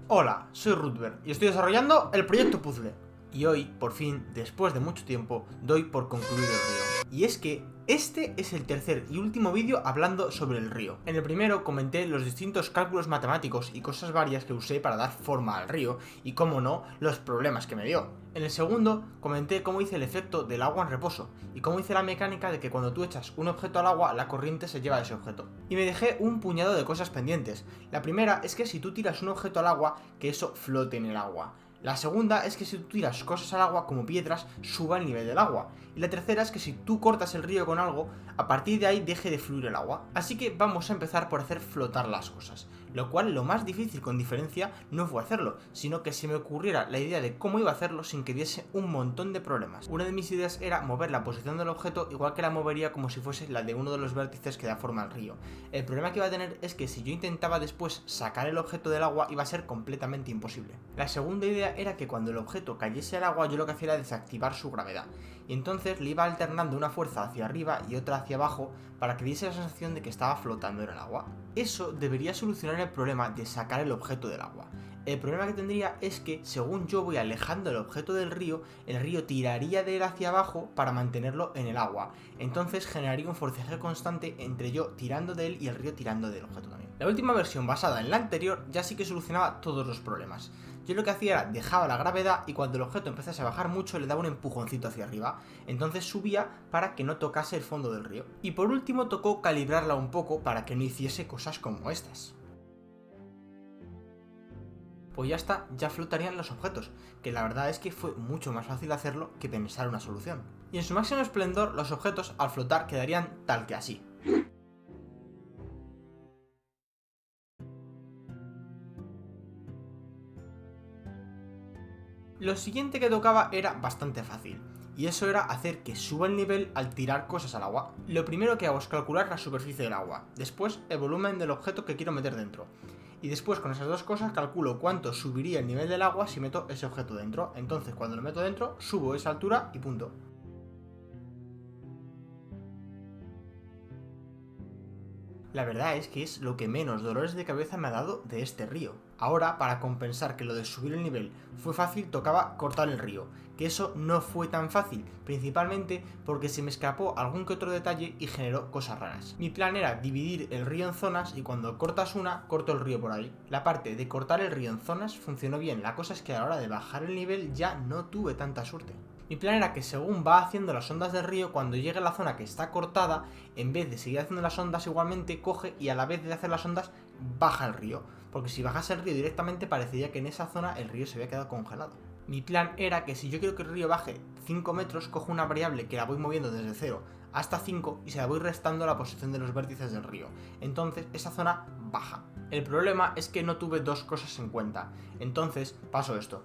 Hola, soy Rutber y estoy desarrollando el proyecto Puzzle. Y hoy, por fin, después de mucho tiempo, doy por concluido el río. Y es que este es el tercer y último vídeo hablando sobre el río. En el primero comenté los distintos cálculos matemáticos y cosas varias que usé para dar forma al río y, como no, los problemas que me dio. En el segundo comenté cómo hice el efecto del agua en reposo y cómo hice la mecánica de que cuando tú echas un objeto al agua, la corriente se lleva a ese objeto. Y me dejé un puñado de cosas pendientes. La primera es que si tú tiras un objeto al agua, que eso flote en el agua. La segunda es que si tú tiras cosas al agua como piedras, suba el nivel del agua. Y la tercera es que si tú cortas el río con algo, a partir de ahí deje de fluir el agua. Así que vamos a empezar por hacer flotar las cosas. Lo cual lo más difícil con diferencia no fue hacerlo, sino que se me ocurriera la idea de cómo iba a hacerlo sin que diese un montón de problemas. Una de mis ideas era mover la posición del objeto igual que la movería como si fuese la de uno de los vértices que da forma al río. El problema que iba a tener es que si yo intentaba después sacar el objeto del agua iba a ser completamente imposible. La segunda idea era que cuando el objeto cayese al agua yo lo que hacía era desactivar su gravedad. Y entonces le iba alternando una fuerza hacia arriba y otra hacia abajo para que diese la sensación de que estaba flotando en el agua. Eso debería solucionar el problema de sacar el objeto del agua. El problema que tendría es que, según yo voy alejando el objeto del río, el río tiraría de él hacia abajo para mantenerlo en el agua. Entonces generaría un forcejeo constante entre yo tirando de él y el río tirando del objeto también. La última versión basada en la anterior ya sí que solucionaba todos los problemas. Yo lo que hacía era dejaba la gravedad y cuando el objeto empezase a bajar mucho le daba un empujoncito hacia arriba. Entonces subía para que no tocase el fondo del río. Y por último tocó calibrarla un poco para que no hiciese cosas como estas. Pues ya está, ya flotarían los objetos, que la verdad es que fue mucho más fácil hacerlo que pensar una solución. Y en su máximo esplendor, los objetos al flotar quedarían tal que así. Lo siguiente que tocaba era bastante fácil, y eso era hacer que suba el nivel al tirar cosas al agua. Lo primero que hago es calcular la superficie del agua, después el volumen del objeto que quiero meter dentro. Y después con esas dos cosas calculo cuánto subiría el nivel del agua si meto ese objeto dentro. Entonces cuando lo meto dentro, subo esa altura y punto. La verdad es que es lo que menos dolores de cabeza me ha dado de este río. Ahora, para compensar que lo de subir el nivel fue fácil, tocaba cortar el río, que eso no fue tan fácil, principalmente porque se me escapó algún que otro detalle y generó cosas raras. Mi plan era dividir el río en zonas y cuando cortas una, corto el río por ahí. La parte de cortar el río en zonas funcionó bien, la cosa es que a la hora de bajar el nivel ya no tuve tanta suerte. Mi plan era que según va haciendo las ondas del río, cuando llegue a la zona que está cortada, en vez de seguir haciendo las ondas igualmente, coge y a la vez de hacer las ondas, baja el río. Porque si bajase el río directamente parecería que en esa zona el río se había quedado congelado. Mi plan era que si yo quiero que el río baje 5 metros, cojo una variable que la voy moviendo desde 0 hasta 5 y se la voy restando a la posición de los vértices del río. Entonces esa zona baja. El problema es que no tuve dos cosas en cuenta. Entonces pasó esto.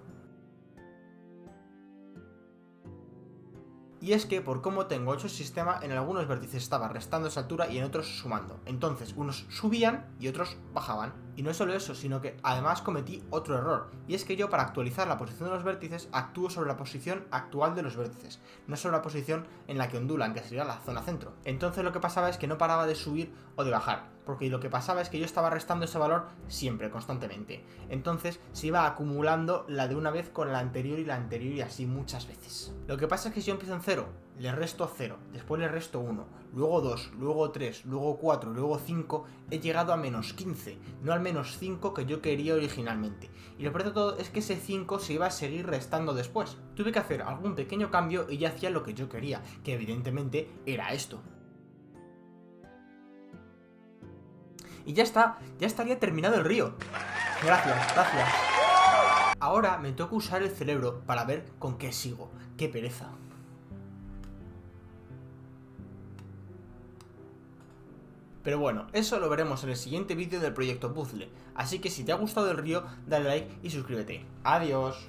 Y es que por cómo tengo hecho el sistema, en algunos vértices estaba restando esa altura y en otros sumando. Entonces unos subían y otros bajaban. Y no es solo eso, sino que además cometí otro error. Y es que yo para actualizar la posición de los vértices actúo sobre la posición actual de los vértices, no sobre la posición en la que ondulan, que sería la zona centro. Entonces lo que pasaba es que no paraba de subir o de bajar, porque lo que pasaba es que yo estaba restando ese valor siempre, constantemente. Entonces se iba acumulando la de una vez con la anterior y así muchas veces. Lo que pasa es que si yo empiezo en 0, le resto 0, después le resto 1, luego 2, luego 3, luego 4, luego 5, he llegado a menos 15, no al menos 5 que yo quería originalmente. Y lo peor de todo es que ese 5 se iba a seguir restando después. Tuve que hacer algún pequeño cambio y ya hacía lo que yo quería, que evidentemente era esto. Y ya está, ya estaría terminado el río. Gracias, gracias. Ahora me toca usar el cerebro para ver con qué sigo. ¡Qué pereza! Pero bueno, eso lo veremos en el siguiente vídeo del proyecto Puzzle. Así que si te ha gustado el río, dale like y suscríbete. ¡Adiós!